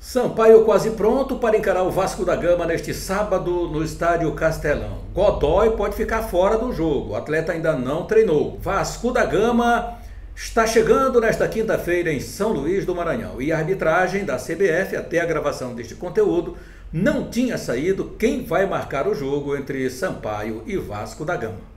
Sampaio quase pronto para encarar o Vasco da Gama neste sábado no Estádio Castelão. Godoy pode ficar fora do jogo, o atleta ainda não treinou. Vasco da Gama está chegando nesta quinta-feira em São Luís do Maranhão. E a arbitragem da CBF, até a gravação deste conteúdo, não tinha saído quem vai marcar o jogo entre Sampaio e Vasco da Gama.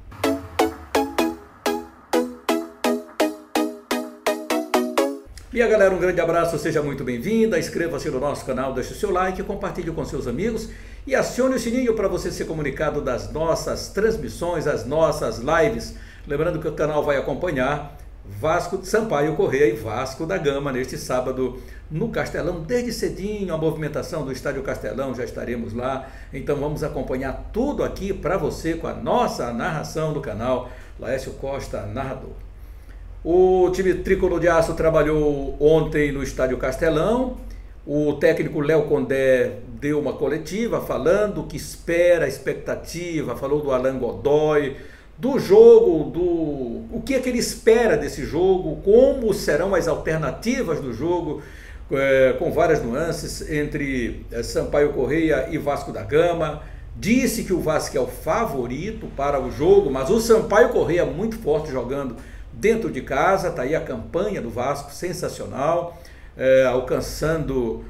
E a galera, um grande abraço, seja muito bem-vinda, inscreva-se no nosso canal, deixe o seu like, compartilhe com seus amigos e acione o sininho para você ser comunicado das nossas transmissões, as nossas lives. Lembrando que o canal vai acompanhar Sampaio Corrêa e Vasco da Gama neste sábado no Castelão, desde cedinho, a movimentação do Estádio Castelão, já estaremos lá, então vamos acompanhar tudo aqui para você com a nossa narração do canal Laércio Costa, narrador. O time tricolor de aço trabalhou ontem no Estádio Castelão. O técnico Léo Condé deu uma coletiva falando que espera, expectativa, falou do Alan Godoy, do jogo, o que é que ele espera desse jogo, como serão as alternativas do jogo, com várias nuances entre Sampaio Corrêa e Vasco da Gama. Disse que o Vasco é o favorito para o jogo, mas o Sampaio Corrêa é muito forte jogando dentro de casa. Está aí a campanha do Vasco, sensacional, alcançando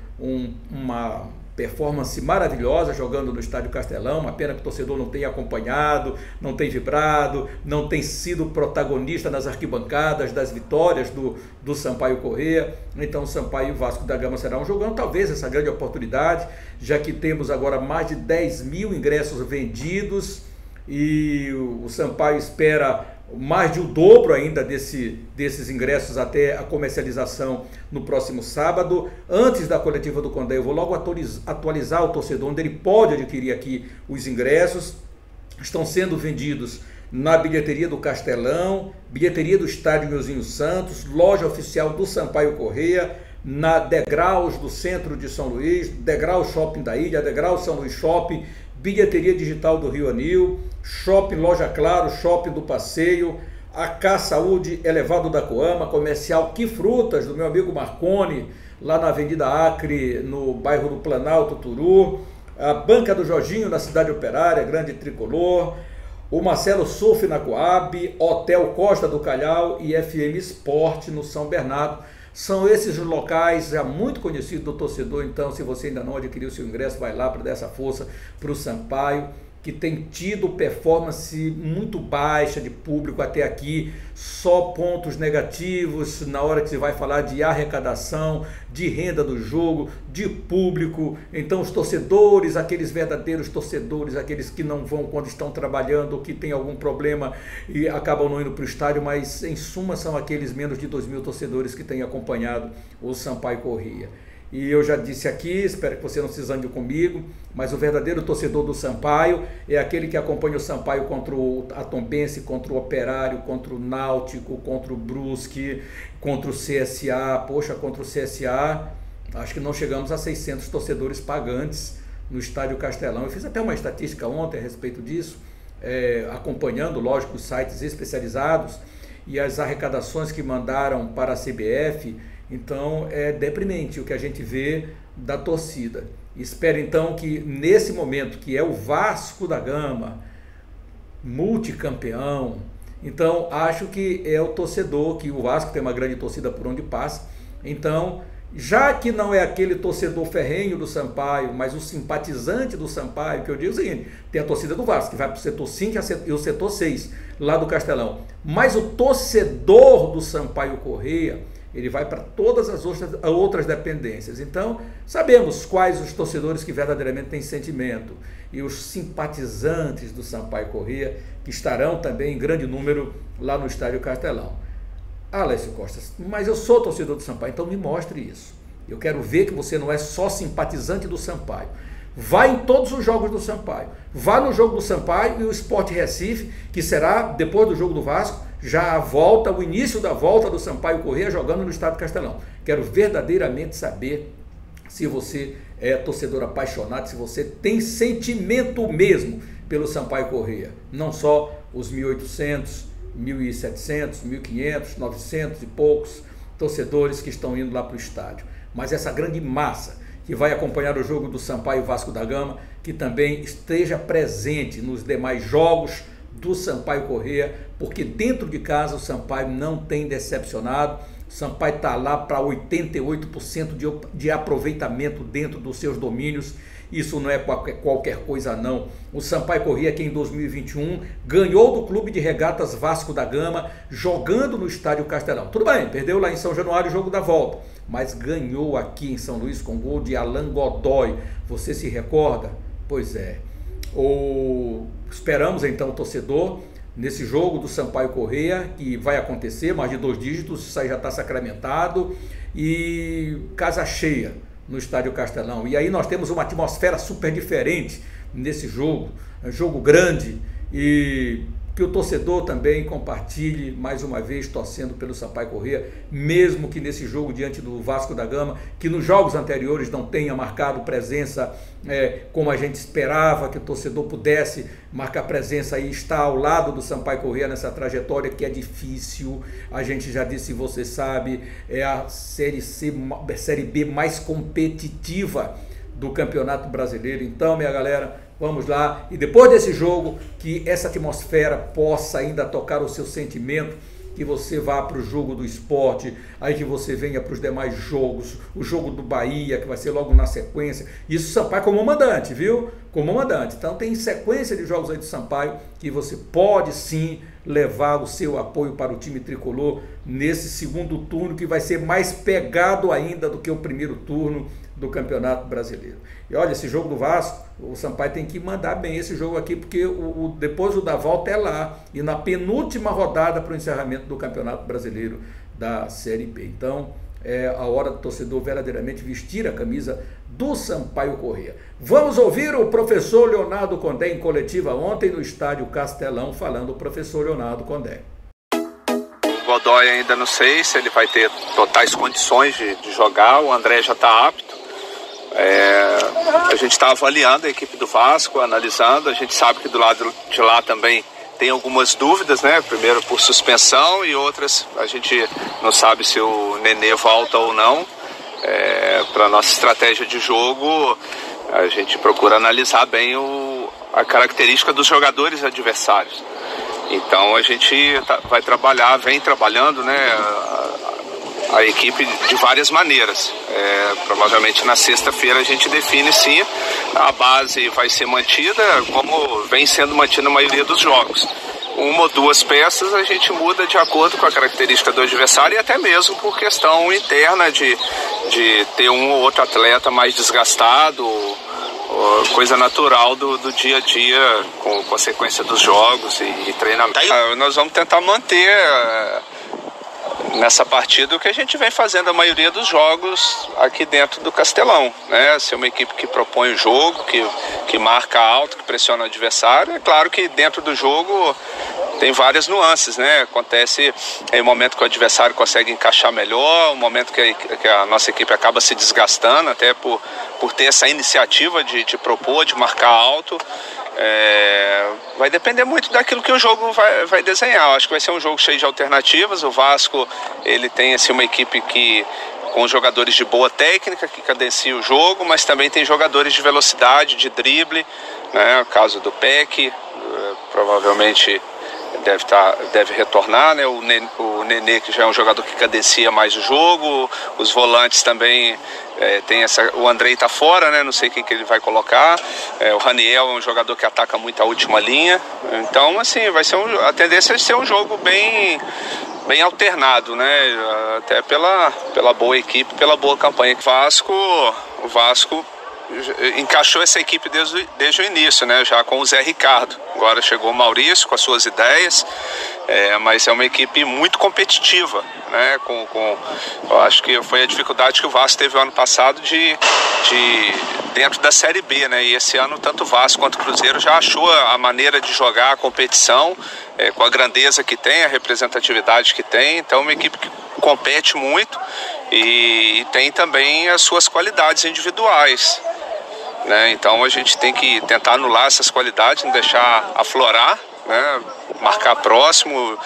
uma performance maravilhosa jogando no Estádio Castelão. Uma pena que o torcedor não tenha acompanhado, não tem vibrado, não tem sido protagonista nas arquibancadas das vitórias do Sampaio Corrêa. Então Sampaio e Vasco da Gama será um jogão, talvez essa grande oportunidade, já que temos agora mais de 10 mil ingressos vendidos e o Sampaio espera mais de o dobro ainda desses ingressos até a comercialização no próximo sábado. Antes da coletiva do Condé, eu vou logo atualizar o torcedor onde ele pode adquirir aqui os ingressos. Estão sendo vendidos na bilheteria do Castelão, bilheteria do Estádio Nilzinho Santos, loja oficial do Sampaio Corrêa, na Degraus do centro de São Luís, Degraus Shopping da Ilha, Degraus São Luís Shopping, bilheteria digital do Rio Anil, Shopping Loja Claro, Shopping do Passeio, AK Saúde, Elevado da Coama, comercial Que Frutas, do meu amigo Marconi, lá na Avenida Acre, no bairro do Planalto, Turu, a Banca do Jorginho, na Cidade Operária, Grande Tricolor, o Marcelo Surf na Coab, Hotel Costa do Calhau e FM Esporte no São Bernardo. São esses locais já muito conhecidos do torcedor. Então, se você ainda não adquiriu o seu ingresso, vai lá para dar essa força para o Sampaio, que tem tido performance muito baixa de público até aqui, só pontos negativos na hora que se vai falar de arrecadação, de renda do jogo, de público. Então os torcedores, aqueles verdadeiros torcedores, aqueles que não vão quando estão trabalhando ou que tem algum problema e acabam não indo para o estádio, mas em suma são aqueles menos de 2 mil torcedores que têm acompanhado o Sampaio Corrêa. E eu já disse aqui, espero que você não se zangue comigo, mas o verdadeiro torcedor do Sampaio é aquele que acompanha o Sampaio contra a Tombense, contra o Operário, contra o Náutico, contra o Brusque, contra o CSA. Poxa, contra o CSA, acho que não chegamos a 600 torcedores pagantes no Estádio Castelão. Eu fiz até uma estatística ontem a respeito disso, acompanhando, lógico, os sites especializados e as arrecadações que mandaram para a CBF. Então é deprimente o que a gente vê da torcida. Espero então que nesse momento, que é o Vasco da Gama, multicampeão, então acho que é o torcedor, que o Vasco tem uma grande torcida por onde passa. Então, já que não é aquele torcedor ferrenho do Sampaio, mas o simpatizante do Sampaio, que eu digo o seguinte, tem a torcida do Vasco, que vai para o setor 5 e o setor 6, lá do Castelão. Mas o torcedor do Sampaio Corrêa, ele vai para todas as outras dependências. Então, sabemos quais os torcedores que verdadeiramente têm sentimento. E os simpatizantes do Sampaio Corrêa, que estarão também em grande número lá no Estádio Castelão. Laércio Costa, mas eu sou torcedor do Sampaio, então me mostre isso. Eu quero ver que você não é só simpatizante do Sampaio. Vá em todos os jogos do Sampaio. Vá no jogo do Sampaio e o Sport Recife, que será depois do jogo do Vasco, já a volta, o início da volta do Sampaio Corrêa jogando no Estádio Castelão. Quero verdadeiramente saber se você é torcedor apaixonado, se você tem sentimento mesmo pelo Sampaio Corrêa. Não só os 1.800, 1.700, 1.500, 900 e poucos torcedores que estão indo lá para o estádio, mas essa grande massa que vai acompanhar o jogo do Sampaio Vasco da Gama, que também esteja presente nos demais jogos do Sampaio Corrêa, porque dentro de casa o Sampaio não tem decepcionado. O Sampaio está lá para 88% de aproveitamento dentro dos seus domínios. Isso não é qualquer coisa não. O Sampaio Corrêa, que em 2021 ganhou do Clube de Regatas Vasco da Gama, jogando no Estádio Castelão. Tudo bem, perdeu lá em São Januário o jogo da volta, mas ganhou aqui em São Luís com gol de Alan Godoy. Você se recorda? Pois é. Esperamos então o torcedor nesse jogo do Sampaio Corrêa, que vai acontecer, mais de 2 dígitos, isso aí já está sacramentado, e casa cheia no Estádio Castelão. E aí nós temos uma atmosfera super diferente nesse jogo, jogo grande, e que o torcedor também compartilhe mais uma vez torcendo pelo Sampaio Corrêa, mesmo que nesse jogo diante do Vasco da Gama, que nos jogos anteriores não tenha marcado presença como a gente esperava, que o torcedor pudesse marcar presença e estar ao lado do Sampaio Corrêa nessa trajetória que é difícil. A gente já disse, você sabe, é a Série B mais competitiva do Campeonato Brasileiro. Então, minha galera, vamos lá, e depois desse jogo, que essa atmosfera possa ainda tocar o seu sentimento, que você vá para o jogo do Sport, aí que você venha para os demais jogos, o jogo do Bahia, que vai ser logo na sequência. Isso Sampaio como mandante, viu? Como mandante. Então tem sequência de jogos aí do Sampaio, que você pode sim levar o seu apoio para o time tricolor nesse segundo turno, que vai ser mais pegado ainda do que o primeiro turno do Campeonato Brasileiro. E olha, esse jogo do Vasco, o Sampaio tem que mandar bem esse jogo aqui, porque depois o da volta é lá, e na penúltima rodada para o encerramento do Campeonato Brasileiro da Série B. Então é a hora do torcedor verdadeiramente vestir a camisa do Sampaio Corrêa. Vamos ouvir o professor Leonardo Condé em coletiva ontem no Estádio Castelão, falando o professor Leonardo Condé. Godoy ainda não sei se ele vai ter totais condições de jogar, o André já está apto. A gente está avaliando a equipe do Vasco, analisando, a gente sabe que do lado de lá também tem algumas dúvidas, né? Primeiro por suspensão e outras a gente não sabe se o Nenê volta ou não. Para a nossa estratégia de jogo, a gente procura analisar bem a característica dos jogadores adversários. Então a gente vai trabalhar, vem trabalhando, né, a equipe de várias maneiras. Provavelmente na sexta-feira a gente define se a base vai ser mantida, como vem sendo mantida na maioria dos jogos. 1 ou 2 peças a gente muda de acordo com a característica do adversário e até mesmo por questão interna de ter um ou outro atleta mais desgastado, coisa natural do dia a dia, com a sequência dos jogos e treinamento. Nós vamos tentar manter nessa partida o que a gente vem fazendo a maioria dos jogos aqui dentro do Castelão, né? Ser uma equipe que propõe o jogo, que marca alto, que pressiona o adversário. É claro que dentro do jogo tem várias nuances, né? Acontece em um momento que o adversário consegue encaixar melhor, um momento que a nossa equipe acaba se desgastando, até por ter essa iniciativa de propor, de marcar alto. Vai depender muito daquilo que o jogo vai desenhar. Eu acho que vai ser um jogo cheio de alternativas. O Vasco, ele tem assim, uma equipe com jogadores de boa técnica, que cadencia o jogo, mas também tem jogadores de velocidade, de drible, né? O caso do Peck, provavelmente deve retornar, né? O Nenê, que já é um jogador que cadencia mais o jogo. Os volantes também tem o Andrei tá fora, né? Não sei quem que ele vai colocar. O Raniel é um jogador que ataca muito a última linha. Então, assim, vai ser a tendência é ser um jogo bem alternado, né? Até pela boa equipe, pela boa campanha. O Vasco encaixou essa equipe desde o início, né? Já com o Zé Ricardo. Agora chegou o Maurício com as suas ideias, mas é uma equipe muito competitiva, né? Eu acho que foi a dificuldade que o Vasco teve o ano passado dentro da Série B, né? E esse ano tanto o Vasco quanto o Cruzeiro já achou a maneira de jogar a competição, com a grandeza que tem, a representatividade que tem. Então é uma equipe que compete muito e tem também as suas qualidades individuais, né? Então a gente tem que tentar anular essas qualidades, não deixar aflorar, né? Marcar próximo,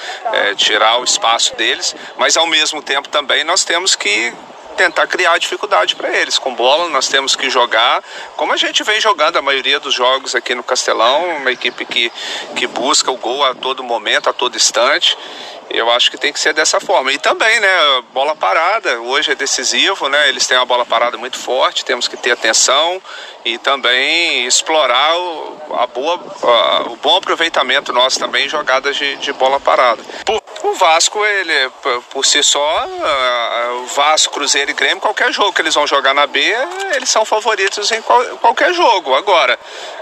tirar o espaço deles, mas ao mesmo tempo também nós temos que tentar criar dificuldade para eles. Com bola nós temos que jogar como a gente vem jogando a maioria dos jogos aqui no Castelão, uma equipe que busca o gol a todo momento, a todo instante. Eu acho que tem que ser dessa forma. E também, né, bola parada, hoje é decisivo, né? Eles têm uma bola parada muito forte, temos que ter atenção e também explorar o bom aproveitamento nosso também em jogadas de bola parada. O Vasco, ele, por si só, o Vasco, Cruzeiro e Grêmio, qualquer jogo que eles vão jogar na B, eles são favoritos em qualquer jogo. Agora,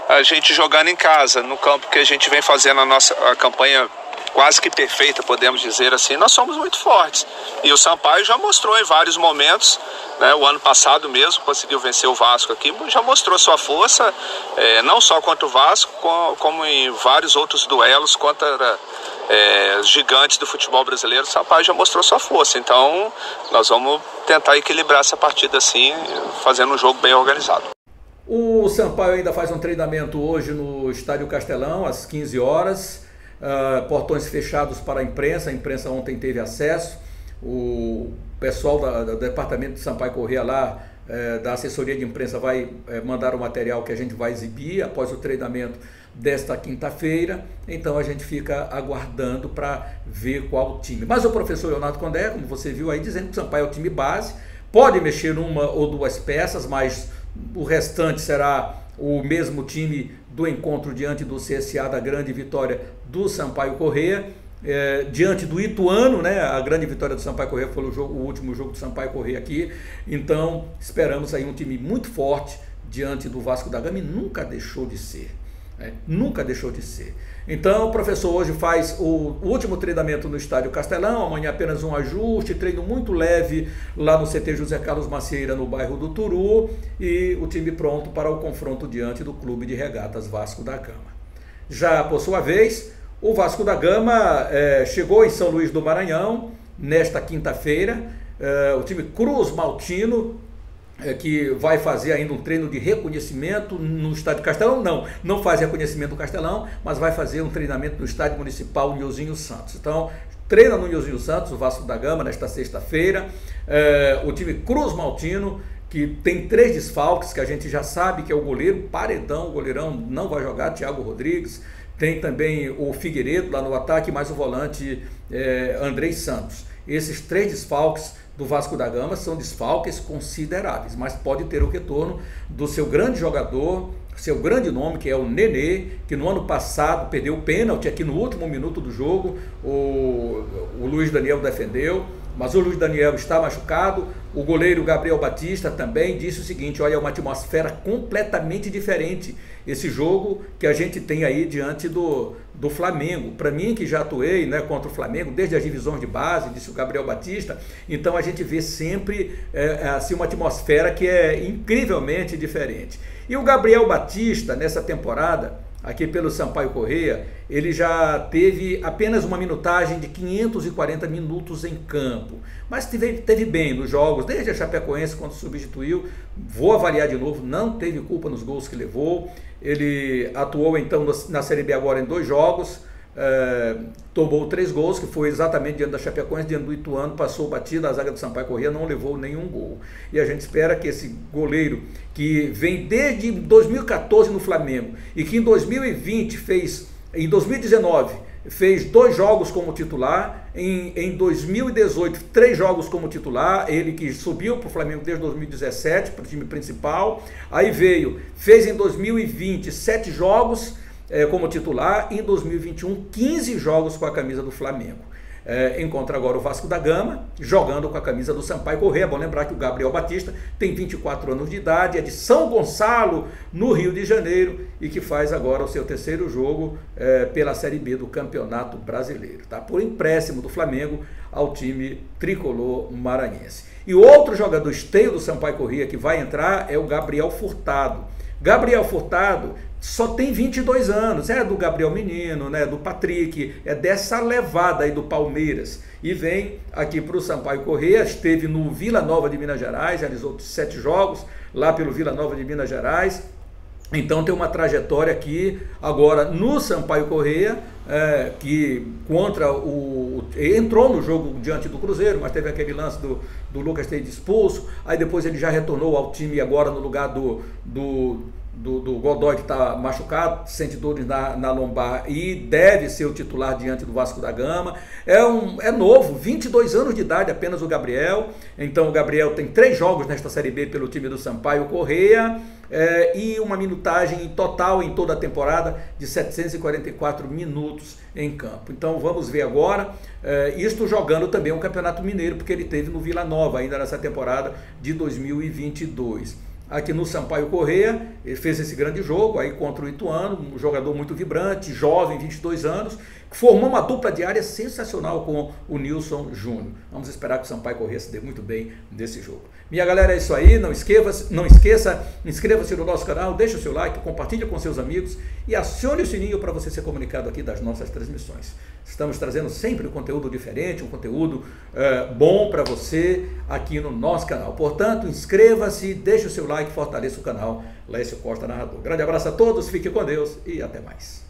a gente jogando em casa, no campo que a gente vem fazendo a campanha quase que perfeita, podemos dizer assim, nós somos muito fortes. E o Sampaio já mostrou em vários momentos, né, o ano passado mesmo, conseguiu vencer o Vasco aqui, já mostrou sua força, não só contra o Vasco, como em vários outros duelos contra gigantes do futebol brasileiro. O Sampaio já mostrou sua força. Então, nós vamos tentar equilibrar essa partida assim, fazendo um jogo bem organizado. O Sampaio ainda faz um treinamento hoje no Estádio Castelão, às 15 horas. Portões fechados para a imprensa ontem teve acesso, o pessoal do departamento de Sampaio Corrêa lá, da assessoria de imprensa, vai mandar o material que a gente vai exibir após o treinamento desta quinta-feira, então a gente fica aguardando para ver qual time. Mas o professor Leonardo Condé, como você viu aí, dizendo que o Sampaio é o time base, pode mexer uma ou duas peças, mas o restante será o mesmo time do encontro diante do CSA, da grande vitória do Sampaio Corrêa, diante do Ituano, né? A grande vitória do Sampaio Corrêa foi o último jogo do Sampaio Corrêa aqui. Então esperamos aí um time muito forte diante do Vasco da Gama, e nunca deixou de ser. Nunca deixou de ser. Então o professor hoje faz o último treinamento no Estádio Castelão, amanhã apenas um ajuste, treino muito leve lá no CT José Carlos Macieira, no bairro do Turu, e o time pronto para o confronto diante do Clube de Regatas Vasco da Gama. Já por sua vez, o Vasco da Gama chegou em São Luís do Maranhão nesta quinta-feira, o time Cruz Maltino, que vai fazer ainda um treino de reconhecimento no Estádio Castelão. Não faz reconhecimento no Castelão, mas vai fazer um treinamento no Estádio Municipal Nilzinho Santos. Então, treina no Nilzinho Santos, o Vasco da Gama, nesta sexta-feira. O time Cruz Maltino, que tem 3 desfalques, que a gente já sabe que é o goleiro Paredão, o goleirão não vai jogar, Thiago Rodrigues. Tem também o Figueiredo lá no ataque, mais o volante Andrei Santos. Esses 3 desfalques do Vasco da Gama são desfalques consideráveis, mas pode ter o retorno do seu grande jogador, seu grande nome, que é o Nenê, que no ano passado perdeu o pênalti aqui no último minuto do jogo. O Luiz Daniel defendeu, mas o Luiz Daniel está machucado. O goleiro Gabriel Batista também disse o seguinte: olha, é uma atmosfera completamente diferente esse jogo que a gente tem aí diante do Flamengo. Para mim, que já atuei, né, contra o Flamengo desde as divisões de base, disse o Gabriel Batista, então a gente vê sempre assim, uma atmosfera que é incrivelmente diferente. E o Gabriel Batista, nessa temporada, aqui pelo Sampaio Corrêa, ele já teve apenas uma minutagem de 540 minutos em campo, mas teve bem nos jogos, desde a Chapecoense, quando substituiu. Vou avaliar de novo, não teve culpa nos gols que levou. Ele atuou então na Série B agora em 2 jogos, tomou 3 gols, que foi exatamente diante da Chapecoense, diante do Ituano, passou batido, a zaga do Sampaio Corrêa não levou nenhum gol. E a gente espera que esse goleiro, que vem desde 2014 no Flamengo, e que em 2019 fez 2 jogos como titular, em 2018 3 jogos como titular, ele que subiu para o Flamengo desde 2017, para o time principal, aí fez em 2020 7 jogos como titular, e em 2021 15 jogos com a camisa do Flamengo. Encontra agora o Vasco da Gama jogando com a camisa do Sampaio Corrêa. É bom lembrar que o Gabriel Batista tem 24 anos de idade, é de São Gonçalo, no Rio de Janeiro, e que faz agora o seu 3º jogo pela Série B do Campeonato Brasileiro, tá? Por empréstimo do Flamengo ao time tricolor maranhense. E outro jogador esteio do Sampaio Corrêa que vai entrar é o Gabriel Furtado. Gabriel Furtado só tem 22 anos, é do Gabriel Menino, né, do Patrick, é dessa levada aí do Palmeiras, e vem aqui para o Sampaio Corrêa. Esteve no Vila Nova de Minas Gerais, realizou 7 jogos lá pelo Vila Nova de Minas Gerais, então tem uma trajetória aqui agora no Sampaio Corrêa que entrou no jogo diante do Cruzeiro, mas teve aquele lance do Lucas Teide expulso, aí depois ele já retornou ao time agora no lugar do Godoy, que está machucado, sente dores na lombar e deve ser o titular diante do Vasco da Gama. É novo, 22 anos de idade apenas o Gabriel. Então o Gabriel tem 3 jogos nesta Série B pelo time do Sampaio Corrêa, e uma minutagem total em toda a temporada de 744 minutos em campo. Então vamos ver agora, isto jogando também o Campeonato Mineiro, porque ele teve no Vila Nova ainda nessa temporada de 2022. Aqui no Sampaio Corrêa, ele fez esse grande jogo aí contra o Ituano, um jogador muito vibrante, jovem, 22 anos, que formou uma dupla diária sensacional com o Nilson Júnior. Vamos esperar que o Sampaio Corrêa se dê muito bem nesse jogo. Minha galera, é isso aí, não esqueça, inscreva-se no nosso canal, deixe o seu like, compartilhe com seus amigos e acione o sininho para você ser comunicado aqui das nossas transmissões. Estamos trazendo sempre um conteúdo diferente, um conteúdo bom para você aqui no nosso canal. Portanto, inscreva-se, deixe o seu like, fortaleça o canal Lécio Costa Narrador. Grande abraço a todos, fique com Deus e até mais.